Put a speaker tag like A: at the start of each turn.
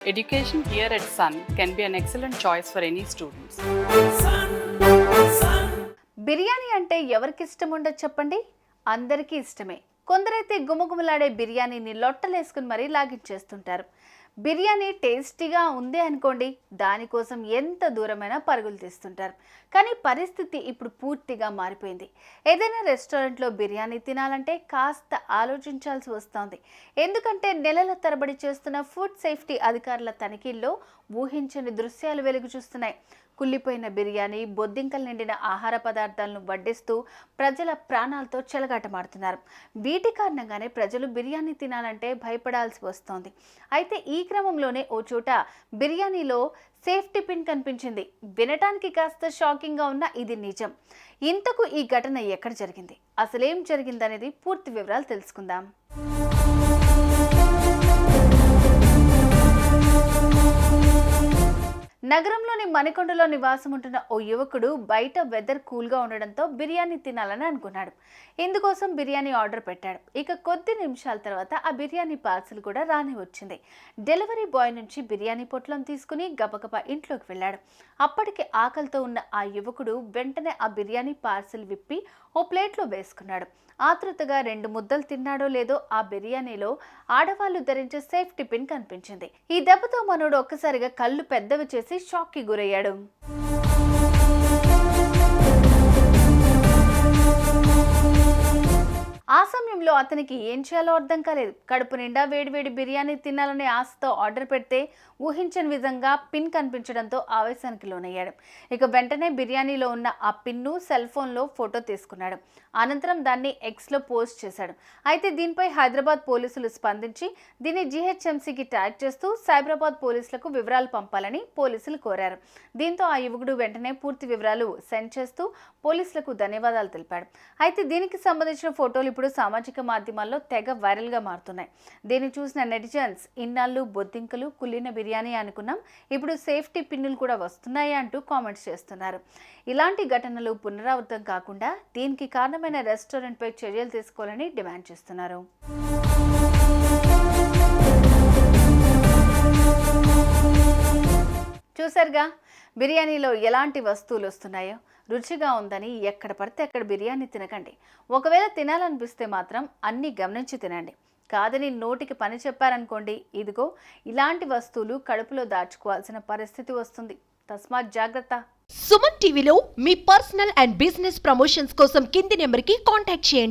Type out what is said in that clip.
A: Education here at Sun can be an excellent choice for any students.
B: Biryani అంటే ఎవరికి ఇష్టం ఉండదు చెప్పండి? అందరికీ ఇష్టమే. కొందరైతే గుమగుమలాడే బిర్యానీని లొట్టలేసుకుని మరీ లాగించేస్తుంటారు. బిర్యానీ టేస్టీగా ఉంది అనుకోండి, దానికోసం ఎంత దూరమైనా పరుగులు తీస్తుంటారు. కానీ పరిస్థితి ఇప్పుడు పూర్తిగా మారిపోయింది. ఏదైనా రెస్టారెంట్లో బిర్యానీ తినాలంటే కాస్త ఆలోచించాల్సి వస్తోంది. ఎందుకంటే నెలల తరబడి చేస్తున్న ఫుడ్ సేఫ్టీ అధికారుల తనిఖీల్లో ఊహించని దృశ్యాలు వెలుగు చూస్తున్నాయి. కుళ్ళిపోయిన బిర్యానీ, బొద్దింకలు నిండిన ఆహార పదార్థాలను వడ్డిస్తూ ప్రజల ప్రాణాలతో చెలగాటమాడుతున్నారు. వీటి కారణంగానే ప్రజలు బిర్యానీ తినాలంటే భయపడాల్సి వస్తోంది. అయితే ఈ క్రమంలోనే ఓ చోట బిర్యానీలో సేఫ్టీ పిన్ కనిపించింది. వినటానికి కాస్త షాకింగ్గా ఉన్న ఇది నిజం. ఇంతకు ఈ ఘటన ఎక్కడ జరిగింది, అసలేం జరిగిందనేది పూర్తి వివరాలు తెలుసుకుందాం. నగరంలోని మణికొండలో నివాసం ఉంటున్న ఓ యువకుడు బయట వెదర్ కూల్గా ఉండడంతో బిర్యానీ తినాలని అనుకున్నాడు. ఇందుకోసం బిర్యానీ ఆర్డర్ పెట్టాడు. ఇక కొద్ది నిమిషాల తర్వాత ఆ బిర్యానీ పార్సిల్ కూడా రాని వచ్చింది. డెలివరీ బాయ్ నుంచి బిర్యానీ పొట్లం తీసుకుని గబగబా ఇంట్లోకి వెళ్ళాడు. అప్పటికి ఆకలితో ఉన్న ఆ యువకుడు వెంటనే ఆ బిర్యానీ పార్సిల్ విప్పి ఓ ప్లేట్లో వేసుకున్నాడు. ఆతృతగా 2 ముద్దలు తిన్నాడో లేదో ఆ బిర్యానీలో ఆడవాళ్లు ధరించే సేఫ్టీ పిన్ కనిపించింది. ఈ దెబ్బతో మనోడు ఒక్కసారిగా కళ్ళు పెద్దవి చేసి షాక్ కి గురయ్యాడు. ఆ సమయంలో అతనికి ఏం చేయాలో అర్థం కాలేదు. కడుపు నిండా వేడివేడి బిర్యానీ తినాలనే ఆశతో ఆర్డర్ పెడితే ఊహించని విధంగా పిన్ కనిపించడంతో ఆవేశానికి లోనయ్యాడు. ఇక వెంటనే బిర్యానీలో ఉన్న ఆ పిన్ను సెల్ ఫోన్లో ఫోటో తీసుకున్నాడు. అనంతరం దాన్ని ఎక్స్లో పోస్ట్ చేశాడు. అయితే దీనిపై హైదరాబాద్ పోలీసులు స్పందించి దీన్ని జీహెచ్ఎంసీకి ట్యాగ్ చేస్తూ సైబరాబాద్ పోలీసులకు వివరాలు పంపాలని పోలీసులు కోరారు. దీంతో ఆ యువకుడు వెంటనే పూర్తి వివరాలు సెండ్ చేస్తూ పోలీసులకు ధన్యవాదాలు తెలిపాడు. అయితే దీనికి సంబంధించిన ఫోటోలు ఇప్పుడు సామాజిక మాధ్యమాల్లో తెగ వైరల్గా మారుతున్నాయి. దీన్ని చూసిన నెటిజన్స్ ఇన్నాళ్ళు బొద్దింకలు, కుళ్ళిన బిర్యానీ అనుకున్నాం, ఇప్పుడు సేఫ్టీ పిన్నులు కూడా వస్తున్నాయి అంటూ కామెంట్స్ చేస్తున్నారు. ఇలాంటి ఘటనలు పునరావృతం కాకుండా దీనికి కారణమైన రెస్టారెంట్పై చర్యలు తీసుకోవాలని డిమాండ్ చేస్తున్నారు. చూసారుగా బిర్యానీలో ఎలాంటి వస్తువులు వస్తున్నాయో. రుచిగా ఉందని ఎక్కడ పడితే అక్కడ బిర్యానీ తినకండి. ఒకవేళ తినాలనిపిస్తే మాత్రం అన్నీ గమనించి తినండి. కాదని నోటికి పని చెప్పారనుకోండి, ఇదిగో ఇలాంటి వస్తువులు కడుపులో దాచుకోవాల్సిన పరిస్థితి వస్తుంది. తస్మాత్ జాగ్రత్త.
C: సుమన్ టీవీలో మీ పర్సనల్ అండ్ బిజినెస్ ప్రమోషన్స్ కోసం కింది నెంబర్కి కాంటాక్ట్ చేయండి.